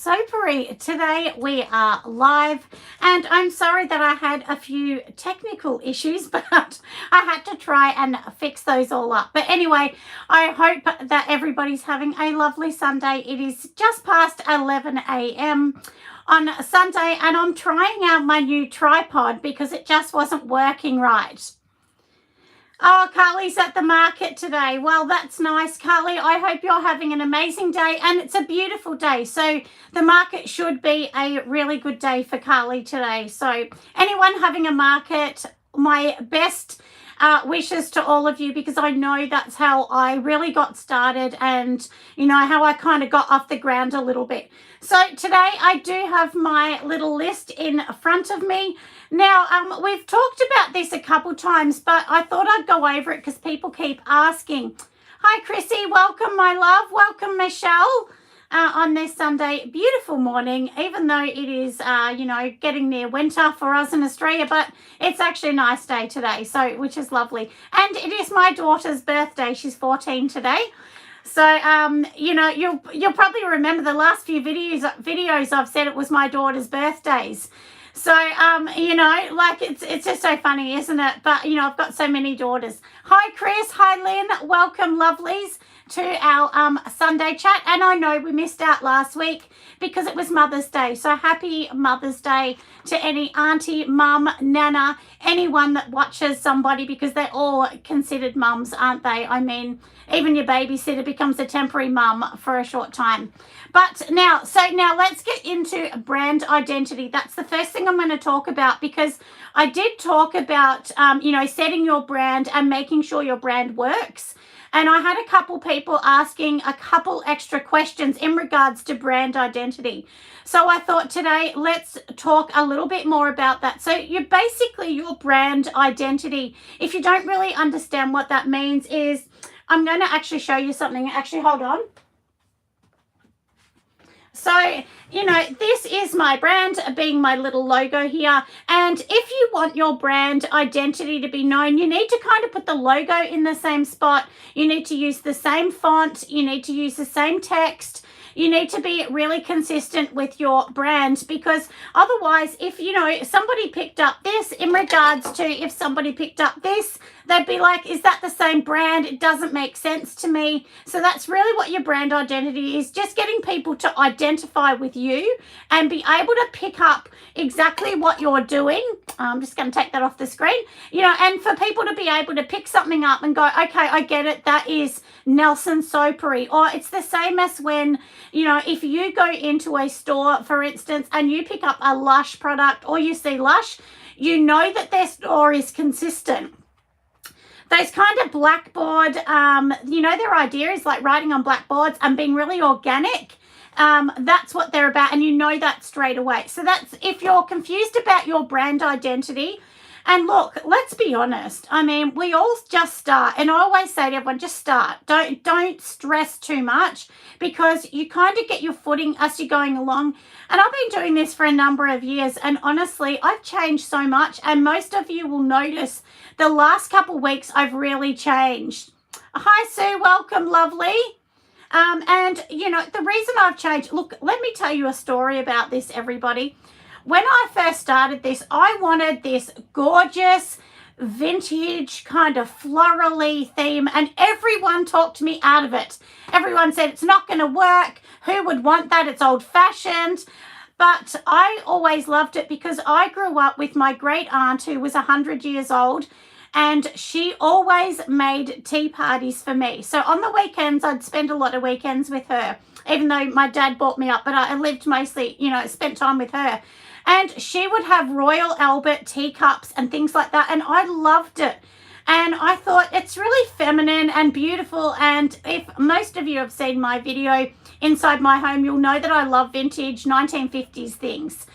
Soapery. Today we are live, and I'm sorry that I had a few technical issues, but I had to try and fix those all up. But anyway, I hope that everybody's having a lovely Sunday. It is just past 11 a.m. on Sunday, and I'm trying out my new tripod because it just wasn't working right. Oh, Carly's at the market today. Well, that's nice, Carly. I hope you're having an amazing day, and it's a beautiful day. So the market should be a really good day for Carly today. So anyone having a market, my best wishes to all of you, because I know that's how I really got started and, you know, how I kind of got off the ground a little bit. So today I do have my little list in front of me. Now, we've talked about this a couple times, but I thought I'd go over it because people keep asking. Hi, Chrissy. Welcome, my love. Welcome, Michelle, on this Sunday. Beautiful morning, even though it is, you know, getting near winter for us in Australia, but it's actually a nice day today, so which is lovely. And it is my daughter's birthday. She's 14 today. So, you know, you'll probably remember the last few videos I've said it was my daughter's birthdays. So, you know, like it's just so funny, isn't it? But, you know, I've got so many daughters. Hi, Chris. Hi, Lynn. Welcome, lovelies, to our Sunday chat. And I know we missed out last week because it was Mother's Day. So happy Mother's Day to any auntie, mum, nana, anyone that watches somebody, because they're all considered mums, aren't they? I mean, even your babysitter becomes a temporary mum for a short time. But now let's get into brand identity. That's the first thing I'm going to talk about, because I did talk about, you know, setting your brand and making sure your brand works. And I had a couple people asking a couple extra questions in regards to brand identity. So I thought today, let's talk a little bit more about that. So you basically, your brand identity, if you don't really understand what that means, is I'm going to actually show you something. Actually, hold on. So, you know, this is my brand, being my little logo here. And if you want your brand identity to be known, you need to kind of put the logo in the same spot. You need to use the same font. You need to use the same text. You need to be really consistent with your brand, because otherwise, if, you know, somebody picked up this in regards to, if somebody picked up this, they'd be like, is that the same brand? It doesn't make sense to me. So that's really what your brand identity is, just getting people to identify with you and be able to pick up exactly what you're doing. I'm just going to take that off the screen, you know, and for people to be able to pick something up and go, okay, I get it. That is Nelson Soapery. Or it's the same as when, you know, if you go into a store, for instance, and you pick up a Lush product or you see Lush, you know that their store is consistent. Those kind of blackboard, you know, their idea is like writing on blackboards and being really organic. That's what they're about, and you know that straight away. So that's, if you're confused about your brand identity, and look, let's be honest. I mean, we all just start, and I always say to everyone, just start. Don't stress too much, because you kind of get your footing as you're going along. And I've been doing this for a number of years, and honestly, I've changed so much, and most of you will notice the last couple of weeks I've really changed. Hi, Sue. Welcome, lovely. And, you know, the reason I've changed, look, let me tell you a story about this, everybody. When I first started this, I wanted this gorgeous, vintage, kind of florally theme, and everyone talked me out of it. Everyone said, it's not going to work. Who would want that? It's old-fashioned. But I always loved it because I grew up with my great aunt, who was 100 years old, and she always made tea parties for me. So on the weekends, I'd spend a lot of weekends with her, even though my dad brought me up, but I lived mostly, you know, spent time with her. And she would have Royal Albert teacups and things like that, and I loved it. And I thought, it's really feminine and beautiful, and if most of you have seen my video inside my home, you'll know that I love vintage 1950s things.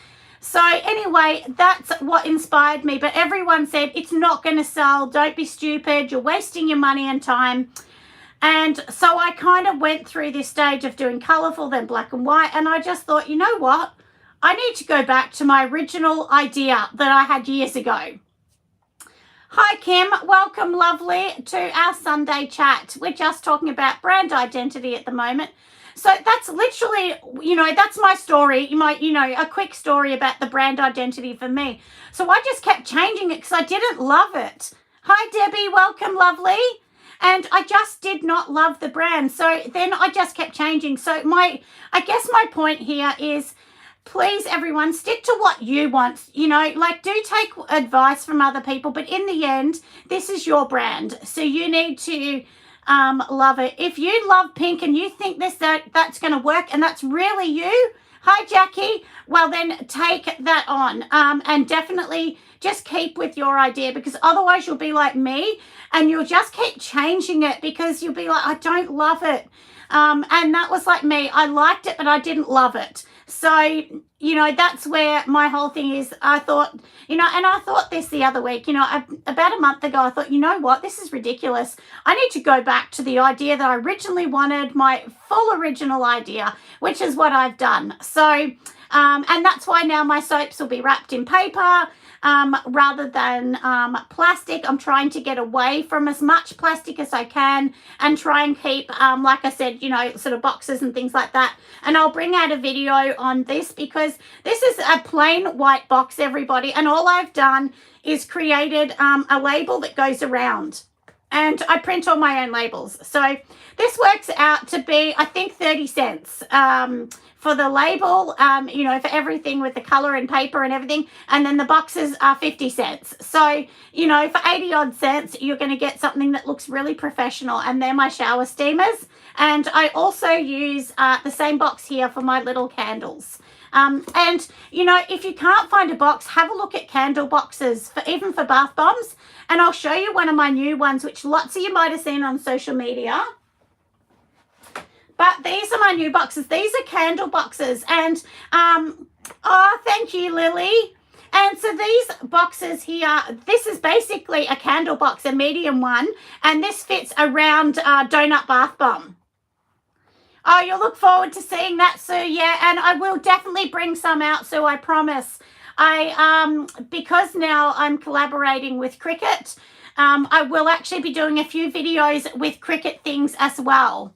So anyway, that's what inspired me. But everyone said, it's not going to sell. Don't be stupid. You're wasting your money and time. And so I kind of went through this stage of doing colourful, then black and white. And I just thought, you know what? I need to go back to my original idea that I had years ago. Hi, Kim. Welcome, lovely, to our Sunday chat. We're just talking about brand identity at the moment. So that's literally, that's my story, a quick story about the brand identity for me. So I just kept changing it because I didn't love it. Hi, Debbie. Welcome, lovely. And I just did not love the brand. So then I just kept changing. So I guess my point here is, please, everyone, stick to what you want. Do take advice from other people, but in the end, this is your brand. So you need to love it. If you love pink and you think that's going to work and that's really you, hi, Jackie, well, then take that on and definitely just keep with your idea, because otherwise you'll be like me and you'll just keep changing it because you'll be like, I don't love it. And that was like me. I liked it, but I didn't love it. So, that's where my whole thing is. I thought, and I thought this the other week, about a month ago, I thought, you know what, this is ridiculous. I need to go back to the idea that I originally wanted, my full original idea, which is what I've done. So, and that's why now my soaps will be wrapped in paper rather than plastic. I'm trying to get away from as much plastic as I can and try and keep, like I said, sort of boxes and things like that. And I'll bring out a video on this because this is a plain white box, everybody. And all I've done is created a label that goes around. And I print all my own labels. So this works out to be, I think, 30 cents for the label, for everything with the color and paper and everything. And then the boxes are 50 cents. So, for 80 odd cents, you're going to get something that looks really professional. And they're my shower steamers. And I also use the same box here for my little candles. And, if you can't find a box, have a look at candle boxes, even for bath bombs. And I'll show you one of my new ones, which lots of you might have seen on social media. But these are my new boxes. These are candle boxes. And, thank you, Lily. And so these boxes here, this is basically a candle box, a medium one. And this fits around donut bath bomb. Oh, you'll look forward to seeing that, Sue. Yeah, and I will definitely bring some out, Sue, I promise. Because now I'm collaborating with Cricut, I will actually be doing a few videos with Cricut things as well.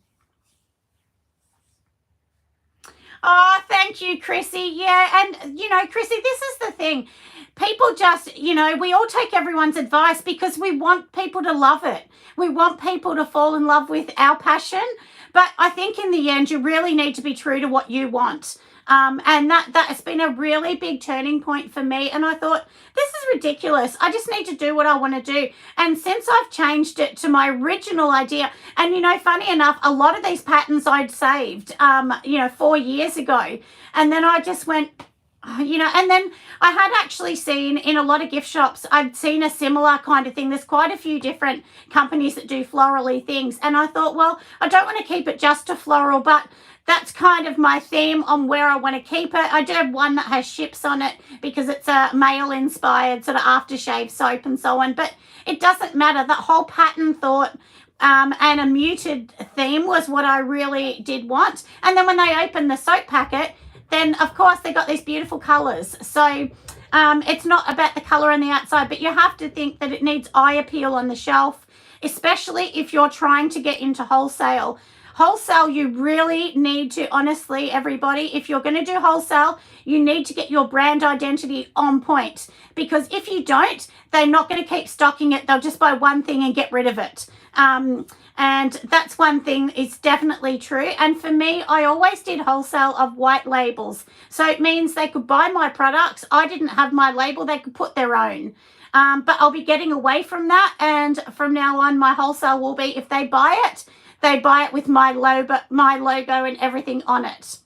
Oh, thank you, Chrissy. Yeah, and, Chrissy, this is the thing. People just, we all take everyone's advice because we want people to love it. We want people to fall in love with our passion. But I think in the end, you really need to be true to what you want. And that has been a really big turning point for me. And I thought, this is ridiculous. I just need to do what I want to do. And since I've changed it to my original idea, and, funny enough, a lot of these patterns I'd saved, 4 years ago. And then I just went, and then I had actually seen in a lot of gift shops, I'd seen a similar kind of thing. There's quite a few different companies that do florally things. And I thought, well, I don't want to keep it just to floral, but that's kind of my theme on where I want to keep it. I do have one that has ships on it because it's a male-inspired sort of aftershave soap and so on. But it doesn't matter. That whole pattern thought and a muted theme was what I really did want. And then when they opened the soap packet, then, of course, they got these beautiful colours. So it's not about the colour on the outside, but you have to think that it needs eye appeal on the shelf, especially if you're trying to get into wholesale. Wholesale, you really need to, honestly, everybody, if you're going to do wholesale, you need to get your brand identity on point. Because if you don't, they're not going to keep stocking it. They'll just buy one thing and get rid of it. And that's one thing, it's definitely true. And for me, I always did wholesale of white labels. So it means they could buy my products. I didn't have my label. They could put their own. But I'll be getting away from that. And from now on, my wholesale will be, if they buy it with my logo and everything on it.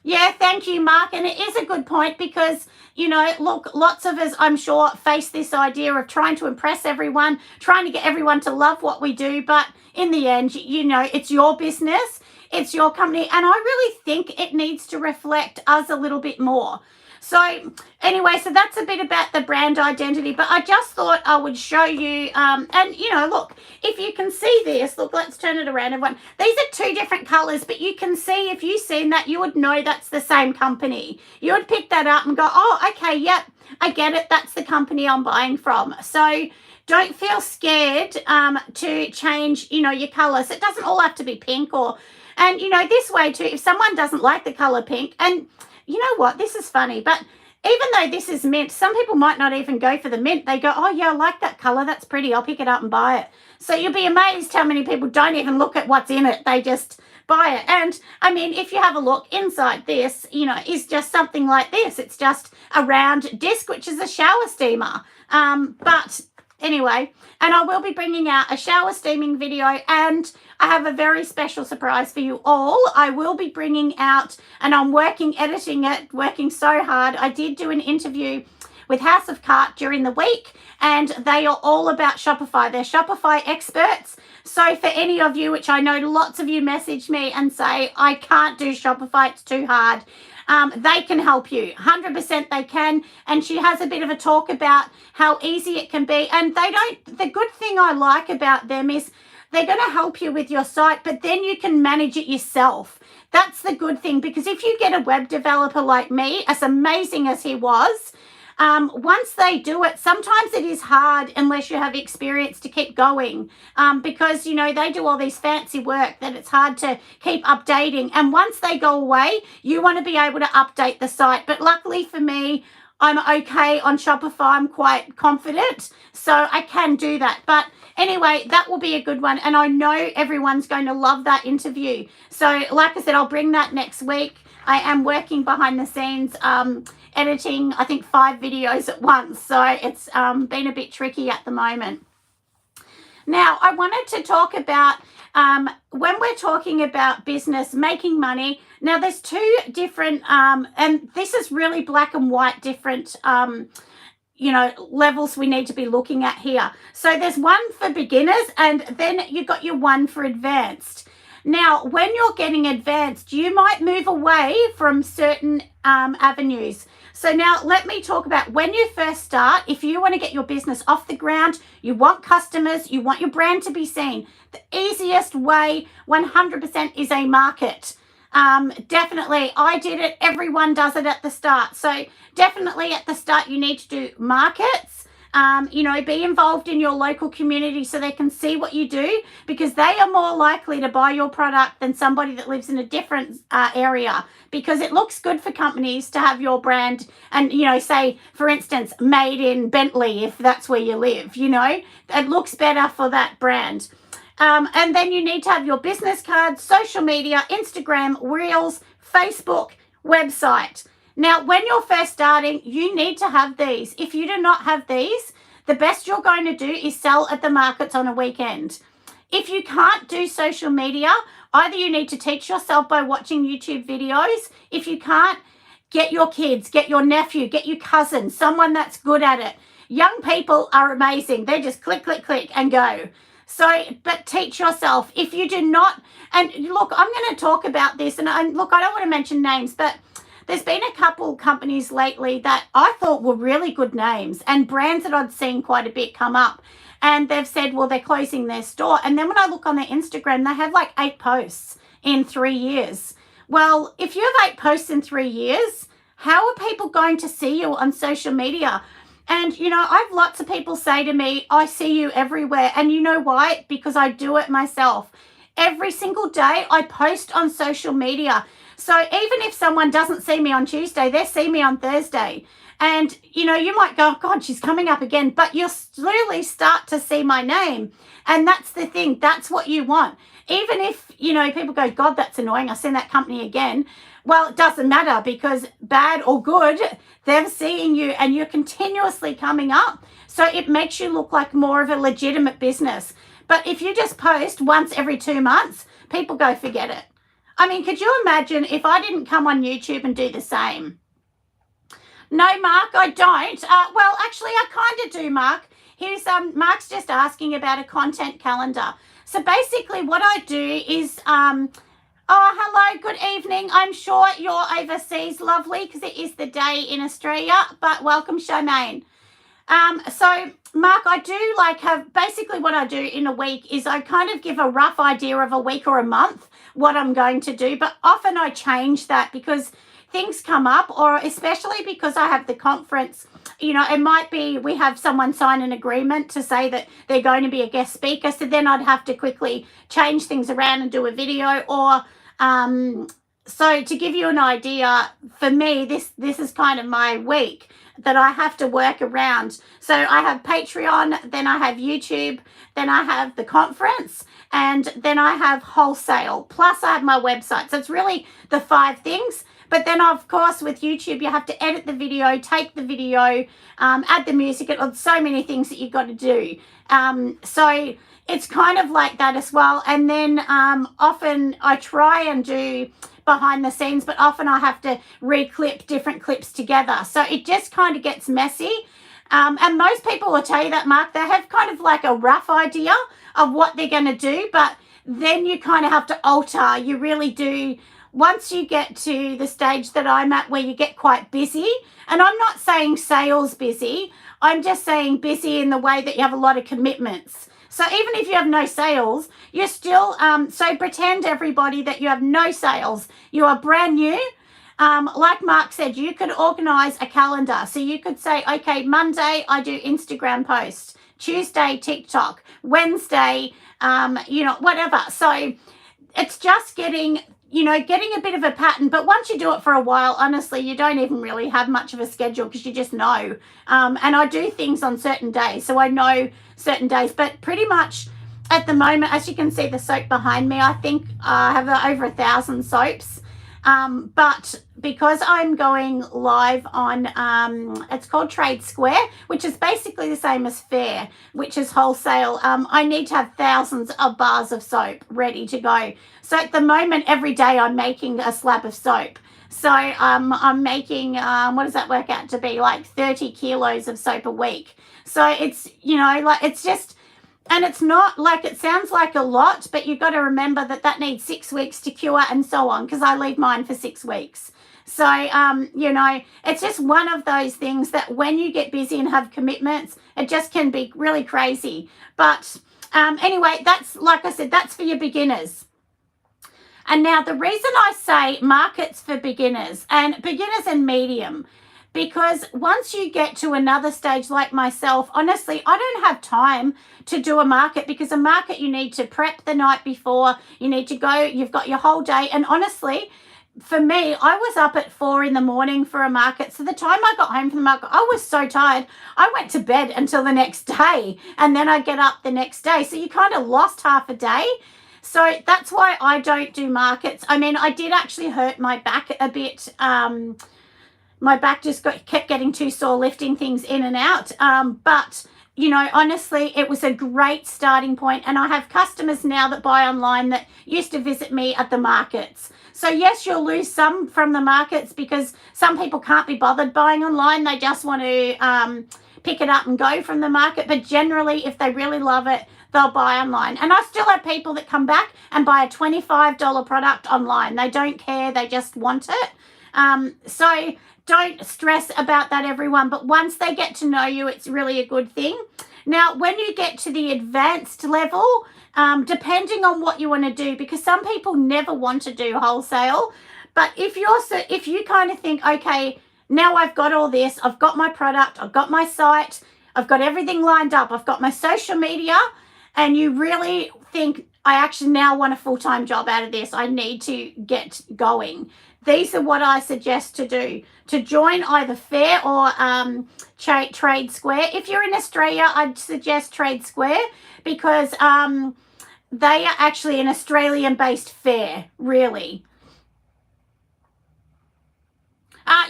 Yeah, thank you, Mark. And it is a good point because, look, lots of us, I'm sure, face this idea of trying to impress everyone, trying to get everyone to love what we do. But in the end, it's your business, it's your company. And I really think it needs to reflect us a little bit more. So anyway, so that's a bit about the brand identity, but I just thought I would show you, and look, if you can see this, look, let's turn it around, everyone. These are two different colors, but you can see, if you've seen that, you would know that's the same company. You would pick that up and go, oh, okay, yep, I get it. That's the company I'm buying from. So don't feel scared to change, your colors. It doesn't all have to be pink or And, this way too, if someone doesn't like the color pink, and you know what, this is funny, but even though this is mint, some people might not even go for the mint. They go, oh yeah, I like that color. That's pretty. I'll pick it up and buy it. So you'll be amazed how many people don't even look at what's in it. They just buy it. And I mean, if you have a look inside this, is just something like this. It's just a round disc, which is a shower steamer. But anyway, and I will be bringing out a shower steaming video, and I have a very special surprise for you all. I will be bringing out, and I'm editing it, working so hard. I did do an interview with House of Cart during the week, and they are all about Shopify. They're Shopify experts. So for any of you, which I know lots of you message me and say, I can't do Shopify, it's too hard. They can help you. 100% they can. And she has a bit of a talk about how easy it can be. And the good thing I like about them is they're going to help you with your site, but then you can manage it yourself. That's the good thing, because if you get a web developer like me, as amazing as he was, once they do it, sometimes it is hard unless you have experience to keep going, because, they do all these fancy work that it's hard to keep updating. And once they go away, you want to be able to update the site. But luckily for me, I'm okay on Shopify. I'm quite confident, so I can do that. But anyway, that will be a good one. And I know everyone's going to love that interview. So like I said, I'll bring that next week. I am working behind the scenes, editing, I think 5 videos at once. So it's been a bit tricky at the moment. Now, I wanted to talk about when we're talking about business, making money. Now, there's 2 different, and this is really black and white, different, levels we need to be looking at here. So there's one for beginners, and then you've got your one for advanced. Now, when you're getting advanced, you might move away from certain avenues. So now let me talk about when you first start. If you want to get your business off the ground, you want customers, you want your brand to be seen, the easiest way 100% is a market. Definitely, I did it. Everyone does it at the start. So definitely at the start, you need to do markets. Be involved in your local community so they can see what you do, because they are more likely to buy your product than somebody that lives in a different area, because it looks good for companies to have your brand and, say, for instance, made in Bentley, if that's where you live, it looks better for that brand. And then you need to have your business cards, social media, Instagram, Reels, Facebook, website. Now, when you're first starting, you need to have these. If you do not have these, the best you're going to do is sell at the markets on a weekend. If you can't do social media, either you need to teach yourself by watching YouTube videos. If you can't, get your kids, get your nephew, get your cousin, someone that's good at it. Young people are amazing. They just click, click, click and go. So, but teach yourself. If you do not, and look, I'm going to talk about this, and look, I don't want to mention names, but there's been a couple companies lately that I thought were really good names and brands that I'd seen quite a bit come up. And they've said, well, they're closing their store. And then when I look on their Instagram, they have like 8 posts in 3 years. Well, if you have 8 posts in 3 years, how are people going to see you on social media? And, I have lots of people say to me, I see you everywhere. And you know why? Because I do it myself. Every single day I post on social media. So even if someone doesn't see me on Tuesday, they see me on Thursday. And, you might go, oh, God, she's coming up again. But you'll slowly start to see my name. And that's the thing. That's what you want. Even if, people go, God, that's annoying. I've seen that company again. Well, it doesn't matter, because bad or good, they're seeing you and you're continuously coming up. So it makes you look like more of a legitimate business. But if you just post once every 2 months, people go, forget it. I mean, could you imagine if I didn't come on YouTube and do the same? No, Mark, I don't. Well, actually, I kind of do, Mark. Here's Mark's just asking about a content calendar. So basically what I do is, oh, hello, good evening. I'm sure you're overseas, lovely, because it is the day in Australia, but welcome, Charmaine. So, Mark, I do basically what I do in a week is I kind of give a rough idea of a week or a month what I'm going to do, but often I change that because things come up, or especially because I have the conference, it might be we have someone sign an agreement to say that they're going to be a guest speaker, so then I'd have to quickly change things around and do a video, or So to give you an idea, for me, this is kind of my week that I have to work around. So I have Patreon, then I have YouTube, then I have the conference, and then I have Wholesale. Plus I have my website. So it's really the 5 things. But then, of course, with YouTube, you have to edit the video, take the video, add the music. It's so many things that you've got to do. So it's kind of like that as well. And then often I try and do behind the scenes, but often I have to reclip different clips together. So it just kind of gets messy. And most people will tell you that, Mark, they have kind of like a rough idea of what they're going to do, but then you kind of have to alter. You really do. Once you get to the stage that I'm at where you get quite busy, and I'm not saying sales busy, I'm just saying busy in the way that you have a lot of commitments. So even if you have no sales, you're still, so pretend everybody that you have no sales. You are brand new. Like Mark said, you could organize a calendar. So you could say, okay, Monday I do Instagram posts, Tuesday TikTok, Wednesday, whatever. So it's just getting a bit of a pattern. But once you do it for a while, honestly, you don't even really have much of a schedule because you just know. And I do things on certain days, so I know certain days. But pretty much at the moment, as you can see the soap behind me, I think I have over 1,000 soaps. But because I'm going live on, it's called Trade Square, which is basically the same as Fair, which is Wholesale. I need to have thousands of bars of soap ready to go. So at the moment, every day I'm making a slab of soap. So I'm making, what does that work out to be? Like 30 kilos of soap a week. So it's, it's just, and it's not like, it sounds like a lot, but you've got to remember that needs 6 weeks to cure and so on, because I leave mine for 6 weeks. So, it's just one of those things that when you get busy and have commitments, it just can be really crazy. But anyway, that's, like I said, that's for your beginners. And now the reason I say markets for beginners and medium, because once you get to another stage like myself, honestly, I don't have time to do a market, because a market you need to prep the night before, you need to go, you've got your whole day. And honestly, for me, I was up at 4 a.m. for a market. So the time I got home from the market, I was so tired. I went to bed until the next day, and then I get up the next day. So you kind of lost half a day. So that's why I don't do markets. I mean, I did actually hurt my back a bit. My back just kept getting too sore lifting things in and out. But, honestly, it was a great starting point. And I have customers now that buy online that used to visit me at the markets. So, yes, you'll lose some from the markets because some people can't be bothered buying online. They just want to pick it up and go from the market. But generally, if they really love it, they'll buy online. And I still have people that come back and buy a $25 product online. They don't care. They just want it. So don't stress about that, everyone. But once they get to know you, it's really a good thing. Now, when you get to the advanced level, depending on what you want to do, because some people never want to do wholesale. But if you kind of think, okay, now I've got all this, I've got my product, I've got my site, I've got everything lined up, I've got my social media, and you really think, I actually now want a full-time job out of this, I need to get going. These are what I suggest to do. To join either Fair or Trade Square. If you're in Australia, I'd suggest Trade Square, because they are actually an Australian-based fair, really.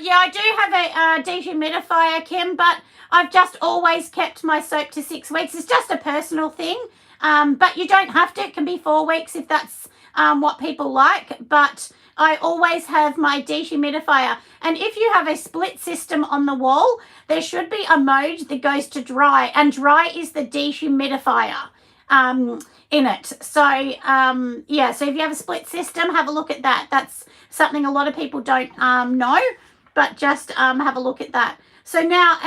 Yeah, I do have a dehumidifier, Kim, but I've just always kept my soap to 6 weeks. It's just a personal thing, but you don't have to. It can be 4 weeks if that's what people like, but I always have my dehumidifier. And if you have a split system on the wall, there should be a mode that goes to dry, and dry is the dehumidifier in it. So, yeah, so if you have a split system, have a look at that. That's something a lot of people don't know, but just have a look at that. So now,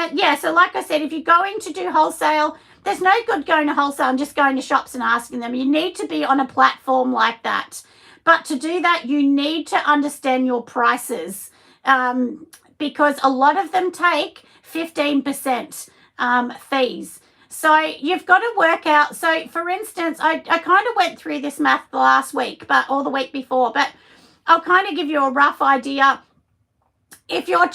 so like I said, if you're going to do wholesale, there's no good going to wholesale and just going to shops and asking them. You need to be on a platform like that. But to do that, you need to understand your prices, because a lot of them take 15% fees. So you've got to work out. So for instance, I kind of went through this math last week, or the week before, but I'll kind of give you a rough idea. If you're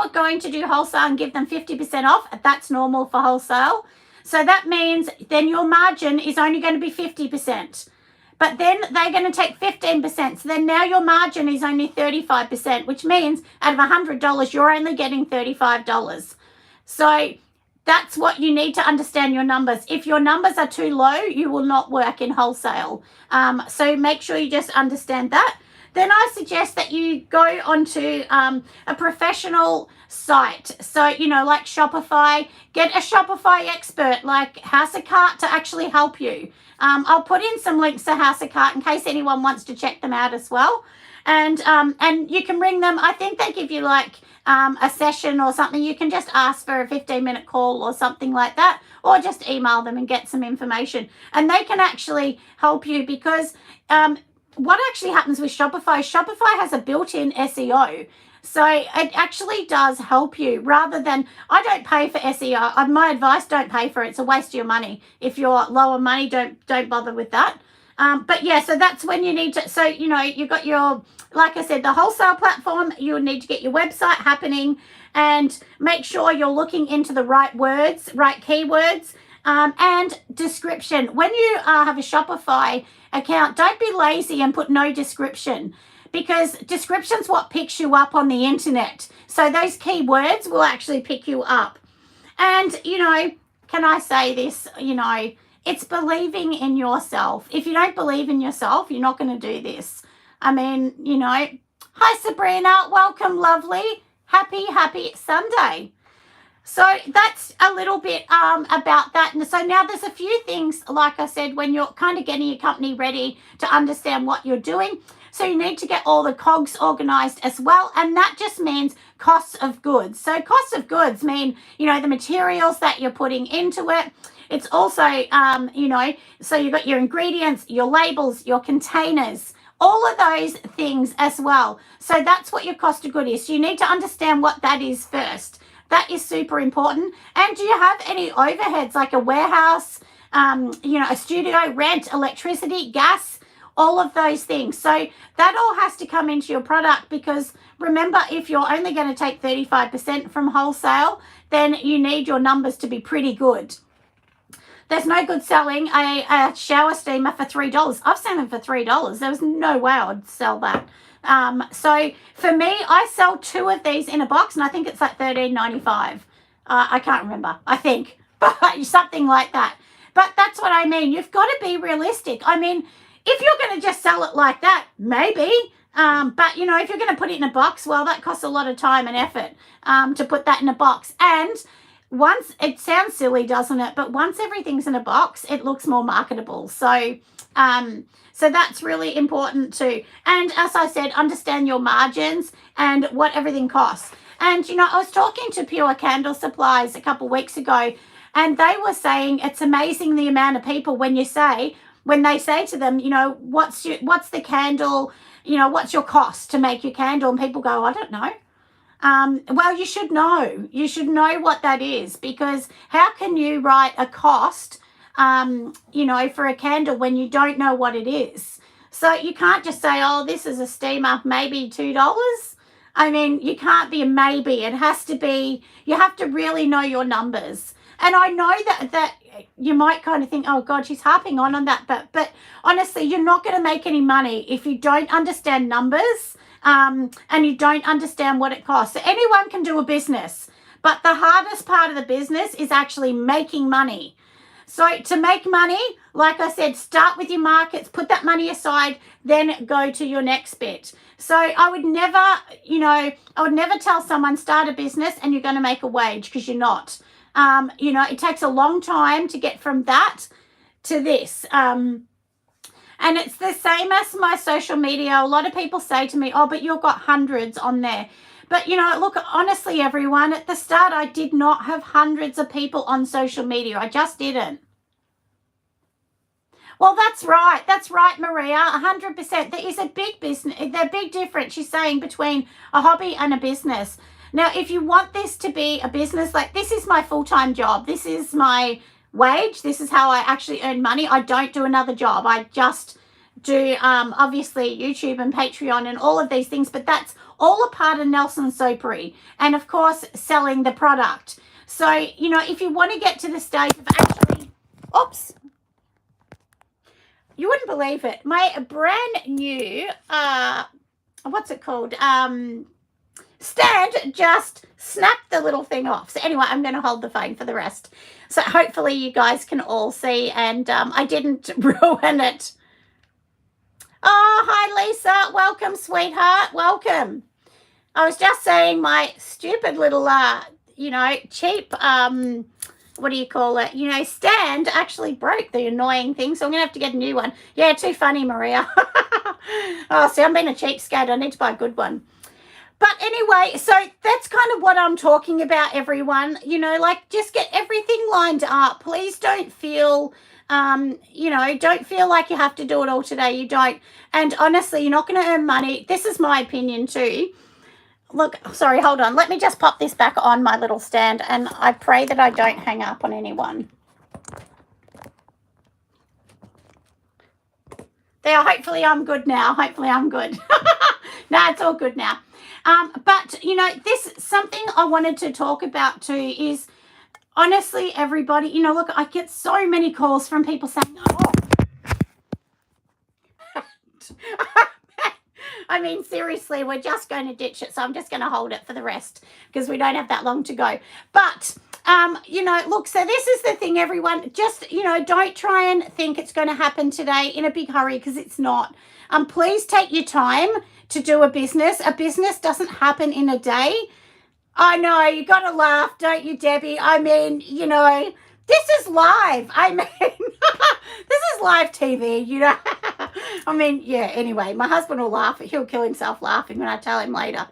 going to do wholesale and give them 50% off, that's normal for wholesale. So that means then your margin is only going to be 50%. But then they're going to take 15%. So then now your margin is only 35%, which means out of $100, you're only getting $35. So that's what you need to understand your numbers. If your numbers are too low, you will not work in wholesale. So make sure you just understand that. Then I suggest that you go onto a professional site. So, like Shopify, get a Shopify expert like House of Cart to actually help you. I'll put in some links to House of Cart in case anyone wants to check them out as well. And you can ring them. I think they give you like a session or something. You can just ask for a 15-minute call or something like that, or just email them and get some information. And they can actually help you because what actually happens with Shopify has a built-in SEO. So it actually does help you rather than, I don't pay for SEO. My advice, don't pay for it. It's a waste of your money. If you're lower money, don't bother with that. But yeah, so that's when you need to, so, you've got your, like I said, the wholesale platform, you'll need to get your website happening and make sure you're looking into the right words, right keywords, and description. When you have a Shopify account, don't be lazy and put no description, because description's what picks you up on the internet. So those keywords will actually pick you up. And, can I say this, it's believing in yourself. If you don't believe in yourself, you're not going to do this. I mean, hi Sabrina, welcome, lovely. Happy Sunday. So that's a little bit about that. And so now there's a few things, like I said, when you're kind of getting your company ready to understand what you're doing. So you need to get all the COGS organized as well. And that just means costs of goods. So costs of goods mean, the materials that you're putting into it. It's also, so you've got your ingredients, your labels, your containers, all of those things as well. So that's what your cost of good is. So you need to understand what that is first. That is super important. And do you have any overheads like a warehouse, a studio, rent, electricity, gas, all of those things? So that all has to come into your product, because remember, if you're only going to take 35% from wholesale, then you need your numbers to be pretty good. There's no good selling a shower steamer for $3. I've seen them for $3. There was no way I would sell that. So for me, I sell 2 of these in a box, and I think it's like $13.95. I can't remember, I think, but something like that. But that's what I mean. You've got to be realistic. I mean, if you're going to just sell it like that, maybe. But, if you're going to put it in a box, well, that costs a lot of time and effort to put that in a box. And once, it sounds silly, doesn't it? But once everything's in a box, it looks more marketable. So that's really important too. And as I said, understand your margins and what everything costs. And, I was talking to Pure Candle Supplies a couple of weeks ago, and they were saying it's amazing the amount of people when they say to them, what's the candle, what's your cost to make your candle? And people go, I don't know. Well, you should know. You should know what that is, because how can you write a cost, for a candle when you don't know what it is? So you can't just say, oh, this is a steamer, maybe $2. I mean, you can't be a maybe. It has to be, you have to really know your numbers. And I know that you might kind of think, oh God, she's harping on that. But honestly, you're not going to make any money if you don't understand numbers. And you don't understand what it costs. So anyone can do a business, but the hardest part of the business is actually making money. So to make money, like I said, start with your markets, put that money aside, then go to your next bit. So I would never tell someone start a business and you're going to make a wage, because you're not. It takes a long time to get from that to this. And it's the same as my social media. A lot of people say to me, oh, but you've got hundreds on there. But, look, honestly, everyone, at the start, I did not have hundreds of people on social media. I just didn't. Well, that's right. That's right, Maria, 100%. There is a big difference, she's saying, between a hobby and a business. Now, if you want this to be a business, like this is my full-time job. This is my wage. This is how I actually earn money. I don't do another job. I just do obviously YouTube and Patreon and all of these things, but that's all a part of Nelson Soapery, and of course selling the product. So, you know, if you want to get to the stage of actually, oops, you wouldn't believe it, my brand new what's it called, stand just snapped the little thing off. So anyway, I'm going to hold the phone for the rest, so hopefully you guys can all see, and I didn't ruin it. Oh, hi Lisa, welcome sweetheart, welcome. I was just saying my stupid little you know, cheap what do you call it, you know, stand actually broke, the annoying thing, so I'm gonna have to get a new one. Yeah, too funny, Maria. Oh, see, I'm being a cheapskate. I need to buy a good one. But anyway, so that's kind of what I'm talking about, everyone. You know, like, just get everything lined up. Please don't feel, you know, don't feel like you have to do it all today. You don't. And honestly, you're not going to earn money. This is my opinion too. Look, sorry, hold on. Let me just pop this back on my little stand, and I pray that I don't hang up on anyone. There, hopefully I'm good now. Hopefully I'm good. No, it's all good now. But, you know, this something I wanted to talk about too is, honestly, everybody, you know, look, I get so many calls from people saying, oh, I mean, seriously, we're just going to ditch it, so I'm just going to hold it for the rest because we don't have that long to go. But, you know, look, so this is the thing, everyone. Just, you know, don't try and think it's going to happen today in a big hurry, because it's not. Please take your time to do a business. A business doesn't happen in a day. I know, you got to laugh, don't you, Debbie? I mean, you know, this is live. I mean, this is live TV, you know. I mean, yeah, anyway, my husband will laugh. He'll kill himself laughing when I tell him later.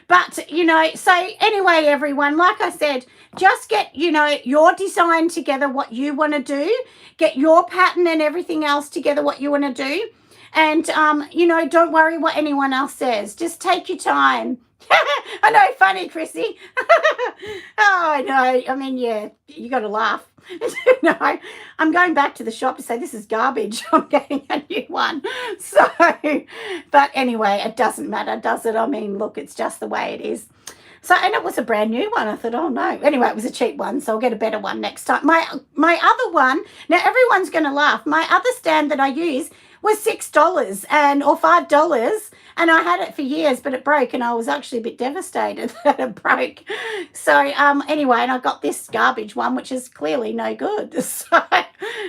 But, you know, so anyway, everyone, like I said, just get, you know, your design together, what you want to do. Get your pattern and everything else together, what you want to do. And, you know, don't worry what anyone else says. Just take your time. I know, funny, Chrissy. Oh, I know. I mean, yeah, you got to laugh. No, I'm going back to the shop to say this is garbage. I'm getting a new one. So, but anyway, it doesn't matter, does it? I mean, look, it's just the way it is. So, and it was a brand new one. I thought, oh no. Anyway, it was a cheap one, so I'll get a better one next time. My other one, now everyone's going to laugh. My other stand that I use was $6 or $5, and I had it for years, but it broke, and I was actually a bit devastated that it broke. So anyway, and I got this garbage one, which is clearly no good. So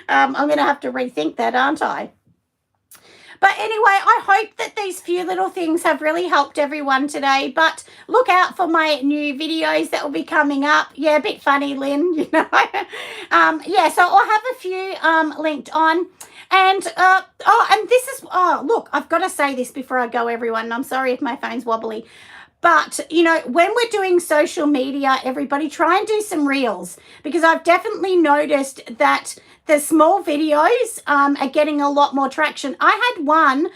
I'm going to have to rethink that, aren't I? But anyway, I hope that these few little things have really helped everyone today. But look out for my new videos that will be coming up. Yeah, a bit funny, Lynn, you know. Yeah, so I'll have a few linked on. And, and this is, look, I've got to say this before I go, everyone. And I'm sorry if my phone's wobbly. But, you know, when we're doing social media, everybody try and do some reels, because I've definitely noticed that the small videos are getting a lot more traction. I had one,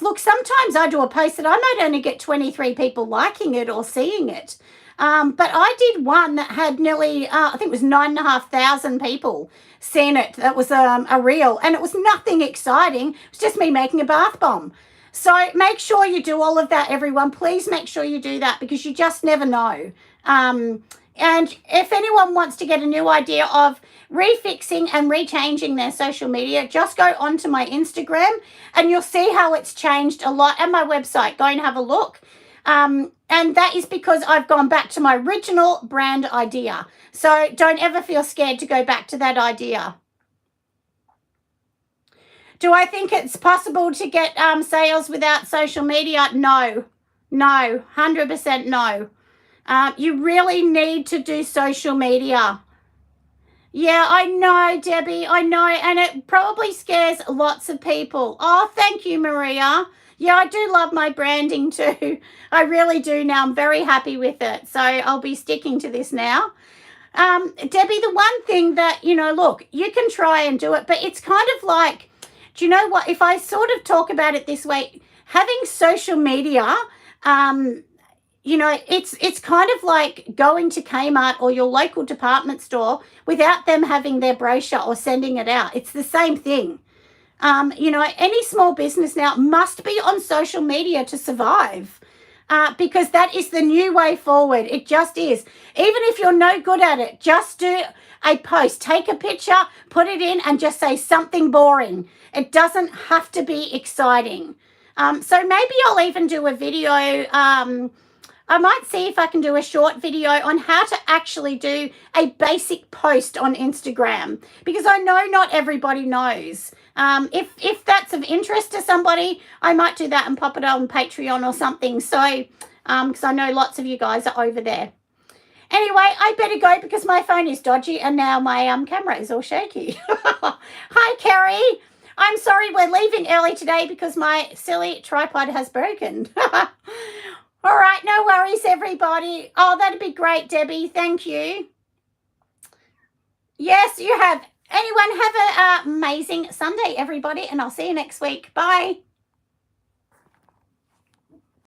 look, sometimes I do a post that I might only get 23 people liking it or seeing it. But I did one that had nearly, I think it was 9,500 people seen it. That was a reel, and it was nothing exciting. It was just me making a bath bomb. So make sure you do all of that, everyone. Please make sure you do that, because you just never know. And if anyone wants to get a new idea of refixing and rechanging their social media, just go onto my Instagram and you'll see how it's changed a lot, and my website. Go and have a look. And that is because I've gone back to my original brand idea. So don't ever feel scared to go back to that idea. Do I think it's possible to get sales without social media? No, 100% no. You really need to do social media. Yeah, I know, Debbie, I know, and it probably scares lots of people. Oh, thank you, Maria. Yeah, I do love my branding too. I really do now. I'm very happy with it. So I'll be sticking to this now. Debbie, the one thing that, you know, look, you can try and do it, but it's kind of like, do you know what? If I sort of talk about it this way, having social media, you know, it's kind of like going to Kmart or your local department store without them having their brochure or sending it out. It's the same thing. Any small business now must be on social media to survive. Because that is the new way forward. It just is. Even if you're no good at it, just do a post. Take a picture, put it in, and just say something boring. It doesn't have to be exciting. So maybe I'll even do a video. I might see if I can do a short video on how to actually do a basic post on Instagram, because I know not everybody knows. If that's of interest to somebody, I might do that and pop it on Patreon or something. So, because I know lots of you guys are over there. Anyway, I better go because my phone is dodgy and now my camera is all shaky. Hi, Kerry. I'm sorry we're leaving early today because my silly tripod has broken. All right, no worries, everybody. Oh, that'd be great, Debbie. Thank you. Yes, you have. Anyone have an amazing Sunday, everybody, and I'll see you next week. Bye.